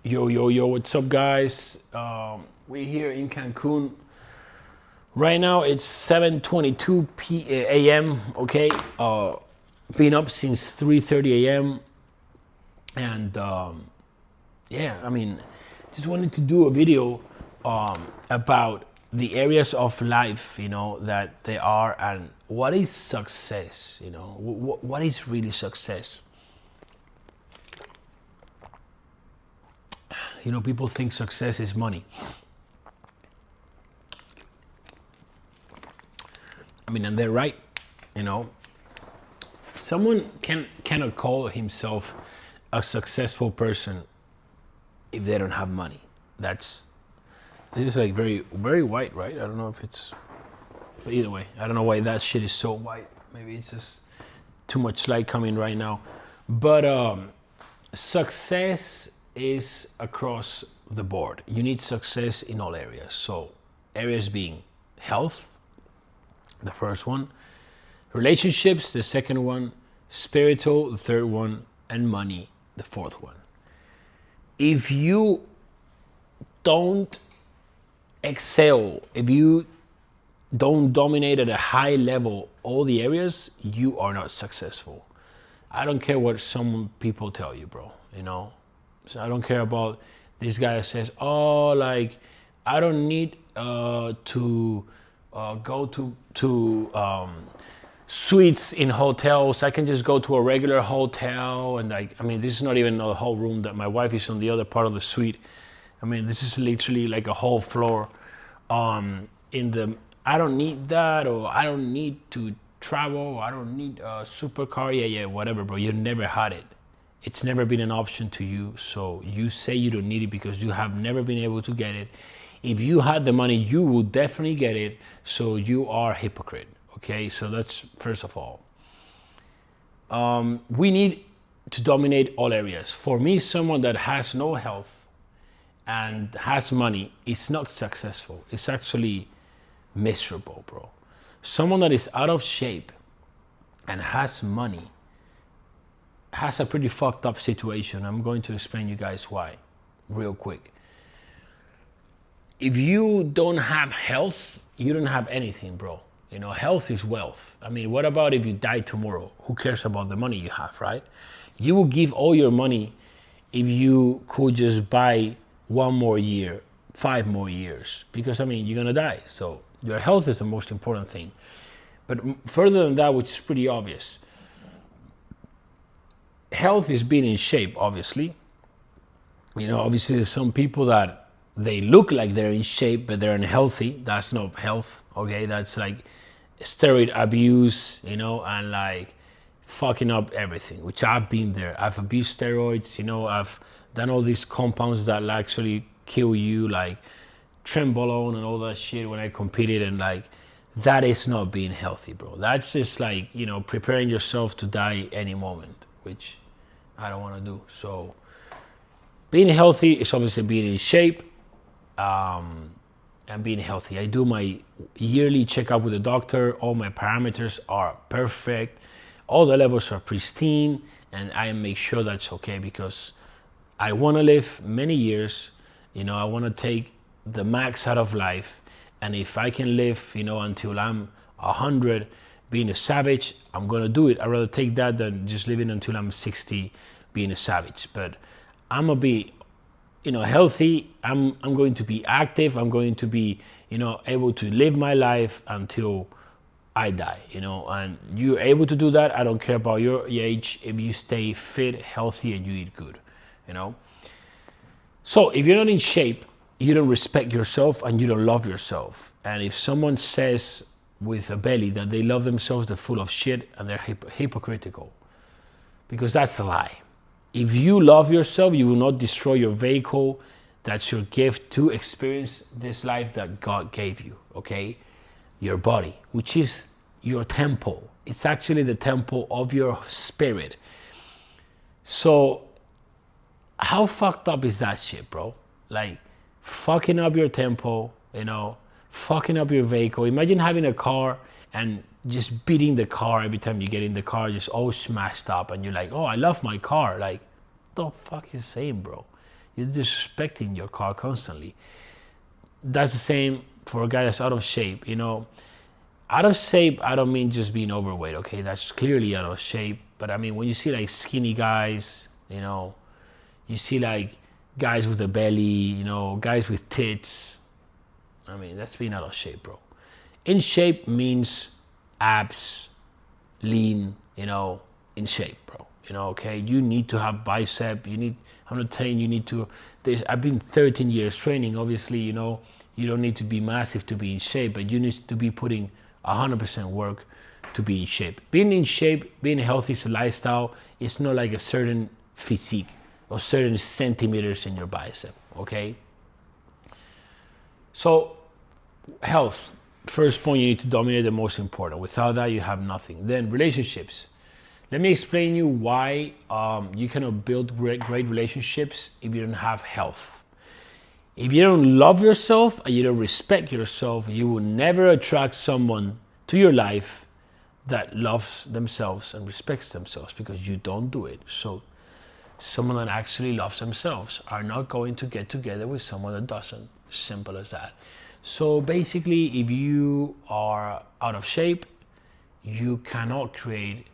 Yo, what's up, guys? We're here in Cancun. Right now it's 7:22 a.m. Okay, been up since 3:30 a.m. and yeah, I mean, just wanted to do a video about the areas of life, that they are, and what is success. What is really success. People think success is money. I mean, and they're right. Someone cannot call himself a successful person if they don't have money. This is like very, very white, right? I don't know if it's, but either way, I don't know why that shit is so white. Maybe it's just too much light coming right now. But success is across the board. You need success in all areas. So areas being health, the first one, relationships, the second one, spiritual, the third one, and money, the fourth one. If you don't excel, if you don't dominate at a high level all the areas, you are not successful. I don't care what some people tell you, bro. So I don't care about this guy that says, oh, like, I don't need to go to suites in hotels. I can just go to a regular hotel. And this is not even a whole room. That my wife is on the other part of the suite. This is literally like a whole floor. I don't need that, or I don't need to travel. I don't need a supercar. Yeah, whatever, bro. You never had it. It's never been an option to you. So you say you don't need it because you have never been able to get it. If you had the money, you would definitely get it. So you are a hypocrite. Okay, so that's first of all. We need to dominate all areas. For me, someone that has no health and has money is not successful. It's actually miserable, bro. Someone that is out of shape and has money has a pretty fucked up situation. I'm going to explain you guys why real quick. If you don't have health, you don't have anything, bro. Health is wealth. What about if you die tomorrow? Who cares about the money you have, right? You will give all your money if you could just buy 1 more year, 5 more years, because you're gonna die. So your health is the most important thing. But further than that, which is pretty obvious, health is being in shape, obviously. Obviously there's some people that they look like they're in shape, but they're unhealthy. That's not health, okay? That's like steroid abuse, and like fucking up everything, which I've been there. I've abused steroids, I've done all these compounds that actually kill you, like Trembolone and all that shit when I competed, and like, that is not being healthy, bro. That's just like, preparing yourself to die any moment, which I don't want to do. So being healthy is obviously being in shape, and being healthy. I do my yearly checkup with the doctor. All my parameters are perfect. All the levels are pristine, and I make sure that's okay because I want to live many years. I want to take the max out of life. And if I can live, until I'm 100, being a savage, I'm going to do it. I'd rather take that than just living until I'm 60 being a savage. But I'm going to be, healthy. I'm going to be active. I'm going to be, able to live my life until I die, and you're able to do that. I don't care about your age if you stay fit, healthy, and you eat good, So if you're not in shape, you don't respect yourself and you don't love yourself. And if someone says with a belly that they love themselves, they're full of shit and they're hypocritical, because that's a lie. If you love yourself, you will not destroy your vehicle. That's your gift to experience this life that God gave you, okay? Your body, which is your temple. It's actually the temple of your spirit. So how fucked up is that shit, bro? Like, fucking up your temple, fucking up your vehicle. Imagine having a car and just beating the car every time you get in the car, just all smashed up, and you're like, oh, I love my car. Like, what the fuck you saying, bro? You're disrespecting your car constantly. That's the same for a guy that's out of shape. Out of shape, I don't mean just being overweight, okay? That's clearly out of shape. But I mean, when you see like skinny guys, you see like guys with a belly, guys with tits. I mean, that's being out of shape, bro. In shape means abs, lean, in shape, bro. Okay? You need to have bicep. I'm not telling you need to. I've been 13 years training. Obviously, you don't need to be massive to be in shape, but you need to be putting 100% work to be in shape. Being in shape, being healthy is a lifestyle. It's not like a certain physique or certain centimeters in your bicep, okay? So, health. First point, you need to dominate, the most important. Without that, you have nothing. Then relationships. Let me explain you why you cannot build great relationships if you don't have health. If you don't love yourself and you don't respect yourself, you will never attract someone to your life that loves themselves and respects themselves, because you don't do it. So someone that actually loves themselves are not going to get together with someone that doesn't. Simple as that. So basically, if you are out of shape, you cannot create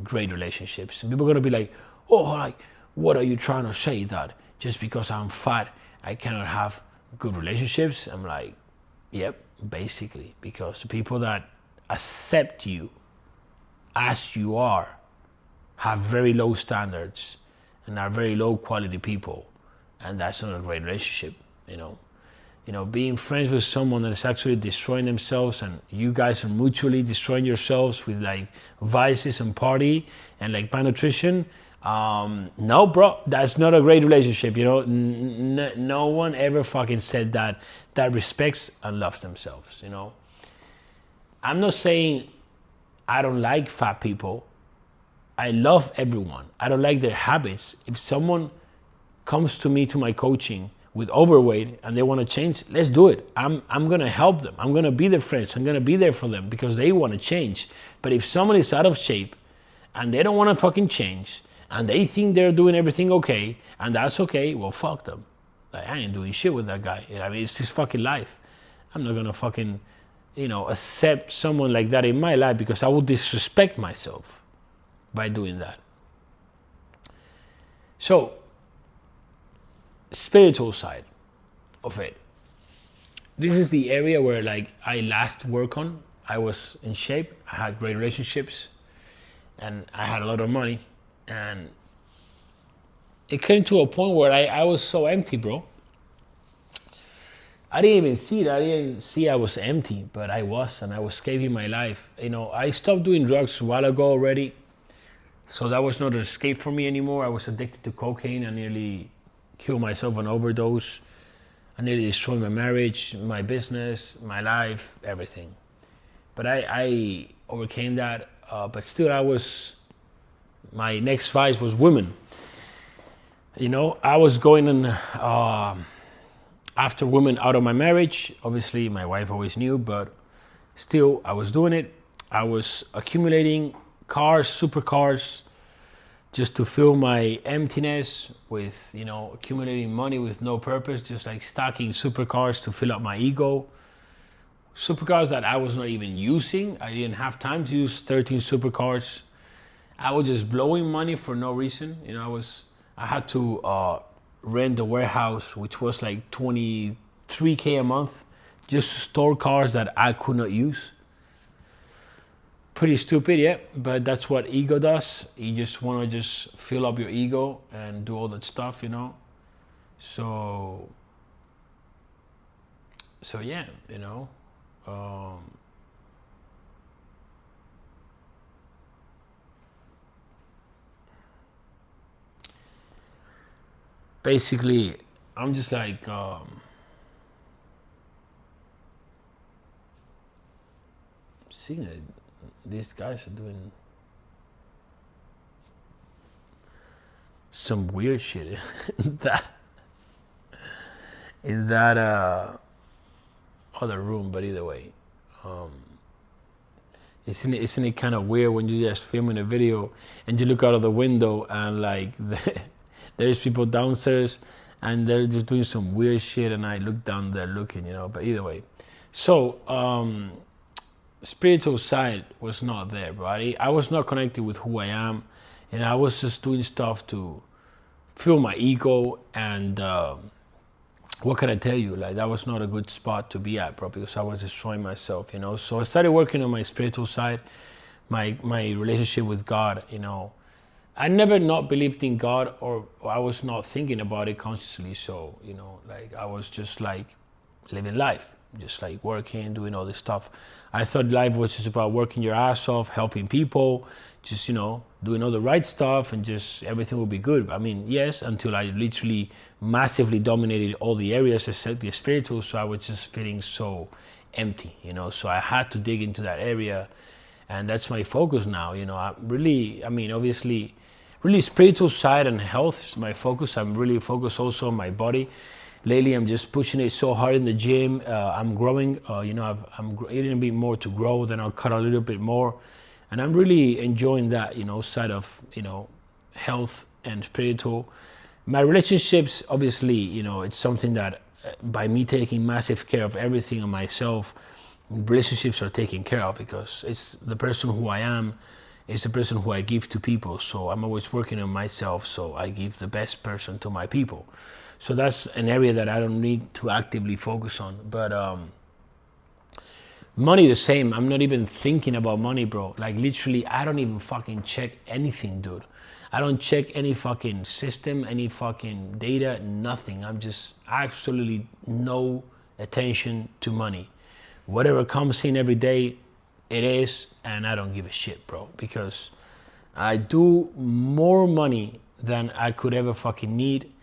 great relationships. And people are going to be like, oh, like, what are you trying to say, that just because I'm fat, I cannot have good relationships? I'm like, yep, basically, because the people that accept you as you are have very low standards and are very low quality people, and that's not a great relationship. Being friends with someone that is actually destroying themselves, and you guys are mutually destroying yourselves with like vices and party and like bad nutrition. No, bro, that's not a great relationship. No one ever fucking said that respects and loves themselves. I'm not saying I don't like fat people. I love everyone. I don't like their habits. If someone comes to me to my coaching with overweight and they want to change, let's do it. I'm gonna help them. I'm gonna be their friends. I'm gonna be there for them because they want to change. But if someone is out of shape and they don't want to fucking change, and they think they're doing everything okay, and that's okay, well, fuck them. Like, I ain't doing shit with that guy. It's his fucking life. I'm not gonna fucking, accept someone like that in my life, because I will disrespect myself by doing that. So, spiritual side of it. This is the area where like I last work on. I was in shape, I had great relationships, and I had a lot of money. And it came to a point where I was so empty, bro. I didn't even see it. I didn't see I was empty, but I was, and I was escaping my life. I stopped doing drugs a while ago already, so that was not an escape for me anymore. I was addicted to cocaine. I nearly killed myself on overdose. I nearly destroyed my marriage, my business, my life, everything. But I overcame that. But still, my next vice was women. I was going after women out of my marriage. Obviously, my wife always knew, but still, I was doing it. I was accumulating cars, supercars, just to fill my emptiness with, accumulating money with no purpose, just like stacking supercars to fill up my ego. Supercars that I was not even using. I didn't have time to use 13 supercars. I was just blowing money for no reason. I had to rent a warehouse, which was like $23K a month, just to store cars that I could not use. Pretty stupid, yeah, but that's what ego does. You just want to just fill up your ego and do all that stuff, So yeah, basically, I'm just like, seeing it. These guys are doing some weird shit in that other room. But either way, isn't it kind of weird when you just filming a video and you look out of the window and like there's people downstairs and they're just doing some weird shit, and I look down there looking, but either way. So spiritual side was not there, bro. I was not connected with who I am, and I was just doing stuff to fill my ego. And what can I tell you? Like, that was not a good spot to be at, bro, because I was destroying myself, So I started working on my spiritual side, my relationship with God. I never not believed in God, or I was not thinking about it consciously. So, like, I was just like living life, just like working, doing all this stuff. I thought life was just about working your ass off, helping people, just, doing all the right stuff, and just everything will be good. I mean, yes, until I literally massively dominated all the areas except the spiritual. So I was just feeling so empty, So I had to dig into that area, and that's my focus now. Obviously, really spiritual side and health is my focus. I'm really focused also on my body. Lately, I'm just pushing it so hard in the gym. I'm growing. I'm eating a bit more to grow. Then I'll cut a little bit more, and I'm really enjoying that. Side of health and spiritual. My relationships, obviously, it's something that by me taking massive care of everything on myself, relationships are taken care of, because it's the person who I am. It's the person who I give to people. So I'm always working on myself, so I give the best person to my people. So that's an area that I don't need to actively focus on. But money the same. I'm not even thinking about money, bro. Like, literally, I don't even fucking check anything, dude. I don't check any fucking system, any fucking data, nothing. I'm just absolutely no attention to money. Whatever comes in every day, it is, and I don't give a shit, bro, because I do more money than I could ever fucking need,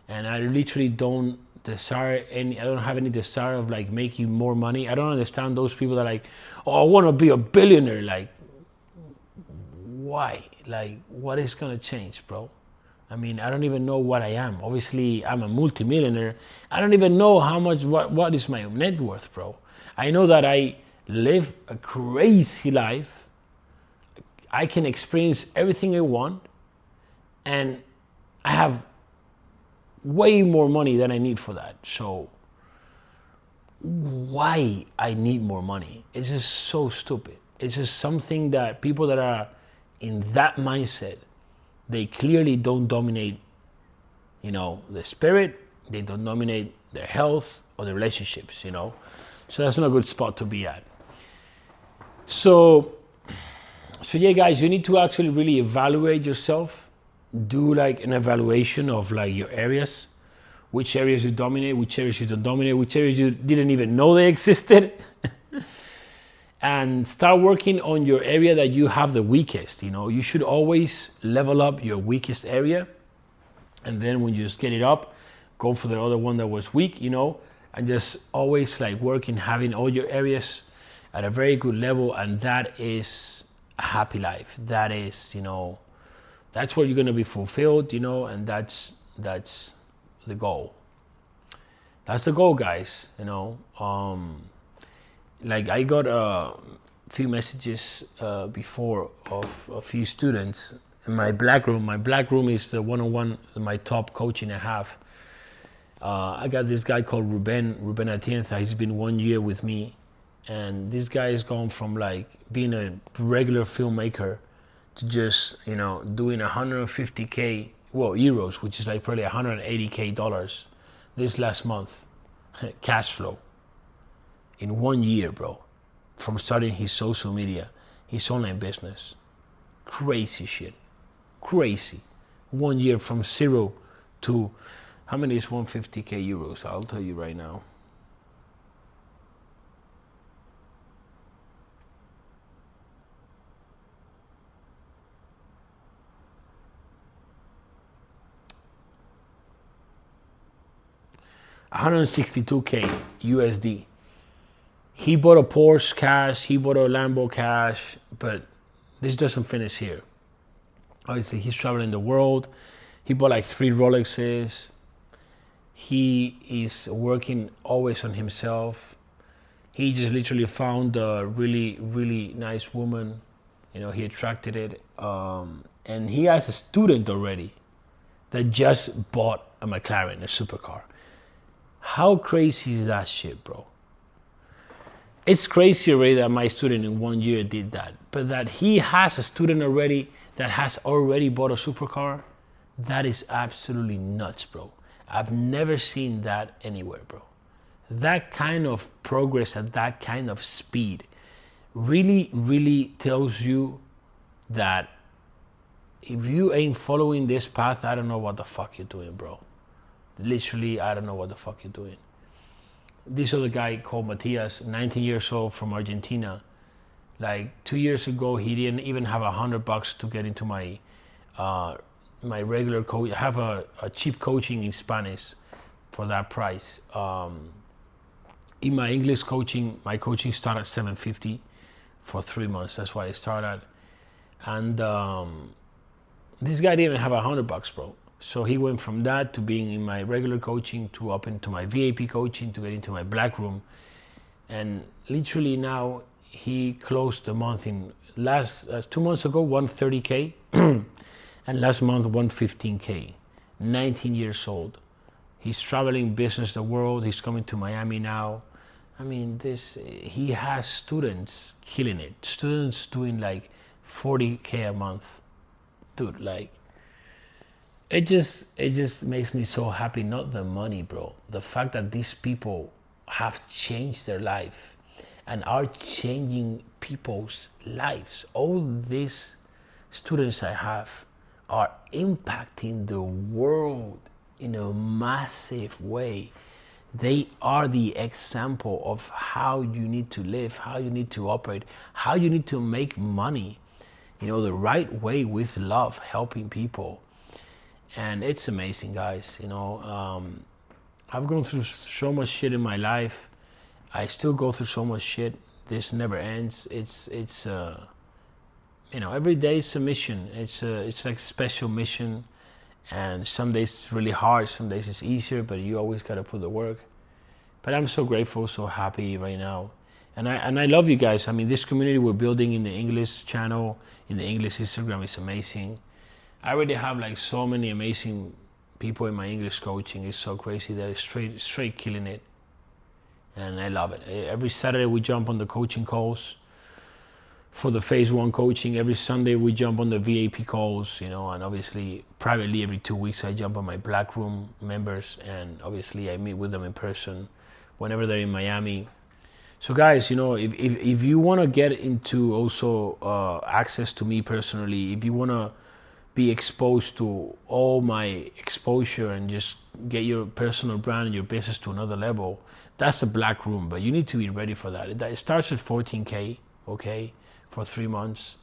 and I literally don't I don't have any desire of like making more money. I don't understand those people that are like, oh, I want to be a billionaire. Like, why? Like, what is gonna change, bro? I mean, I don't even know what I am. Obviously, I'm a multimillionaire. I don't even know what is my net worth, bro. I know that I live a crazy life. I can experience everything I want, and I have way more money than I need for that. So why I need more money? It's just so stupid. It's just something that people that are in that mindset, they clearly don't dominate, the spirit. They don't dominate their health or their relationships, So that's not a good spot to be at. So yeah, guys, you need to actually really evaluate yourself. Do like an evaluation of like your areas, which areas you dominate, which areas you don't dominate, which areas you didn't even know they existed. And start working on your area that you have the weakest. You should always level up your weakest area, and then when you just get it up, go for the other one that was weak, and just always like working, having all your areas at a very good level. And that is a happy life. That is, that's where you're going to be fulfilled, and that's the goal. That's the goal, guys. Like, I got a few messages before of a few students in my black room. My black room is the one-on-one, my top coaching I have. I got this guy called Ruben Atienza. He's been 1 year with me, and this guy has gone from like being a regular filmmaker to just doing 150k euros, which is like probably 180k dollars this last month, cash flow in 1 year, bro, from starting his social media, his online business. Crazy shit. Crazy. 1 year from zero to, how many is 150k euros? I'll tell you right now. $162k USD. He bought a Porsche cash, he bought a Lambo cash, but this doesn't finish here. Obviously, he's traveling the world. He bought like 3 Rolexes. He is working always on himself. He just literally found a really, really nice woman. He attracted it. And he has a student already that just bought a McLaren, a supercar. How crazy is that shit, bro? It's crazy already that my student in 1 year did that, but that he has a student already that has already bought a supercar, that is absolutely nuts, bro. I've never seen that anywhere, bro. That kind of progress at that kind of speed really, really tells you that if you ain't following this path, I don't know what the fuck you're doing, bro. Literally, I don't know what the fuck you're doing. This other guy called Matias, 19 years old from Argentina. Like 2 years ago, he didn't even have $100 to get into my my regular coach. I have a cheap coaching in Spanish for that price. In my English coaching, my coaching started at $750 for 3 months. That's why I started. And this guy didn't have $100, bro. So he went from that to being in my regular coaching to up into my VIP coaching to get into my black room. And literally now he closed the month in last 2 months ago, 130K, and last month 115K. 19 years old. He's traveling business the world. He's coming to Miami now. I mean, he has students killing it. Students doing like 40K a month. Dude, like, it just makes me so happy. Not the money, bro. The fact that these people have changed their life and are changing people's lives. All these students I have are impacting the world in a massive way. They are the example of how you need to live, how you need to operate, how you need to make money, the right way with love, helping people. And it's amazing, guys. I've gone through so much shit in my life. I still go through so much shit. This never ends. It's every day is a mission. It's like a special mission. And some days it's really hard, some days it's easier, but you always gotta put the work. But I'm so grateful, so happy right now. And I love you guys. I mean, this community we're building in the English channel, in the English Instagram is amazing. I already have like so many amazing people in my English coaching. It's so crazy. They're straight killing it. And I love it. Every Saturday we jump on the coaching calls for the phase 1 coaching. Every Sunday we jump on the VIP calls, and obviously privately every 2 weeks I jump on my black room members, and obviously I meet with them in person whenever they're in Miami. So guys, if you want to get into also access to me personally, if you want to be exposed to all my exposure and just get your personal brand and your business to another level, that's a black room, but you need to be ready for that. It starts at 14K, okay, for 3 months.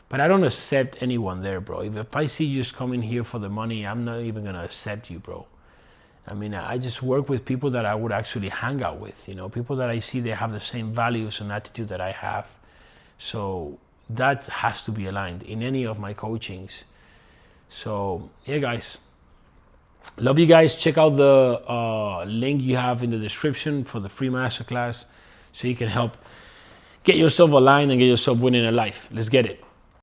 But I don't accept anyone there, bro. If I see you just coming here for the money, I'm not even gonna accept you, bro. I mean, I just work with people that I would actually hang out with, people that I see they have the same values and attitude that I have. So that has to be aligned in any of my coachings. So yeah, guys, love you guys. Check out the link you have in the description for the free masterclass so you can help get yourself aligned and get yourself winning in life. Let's get it.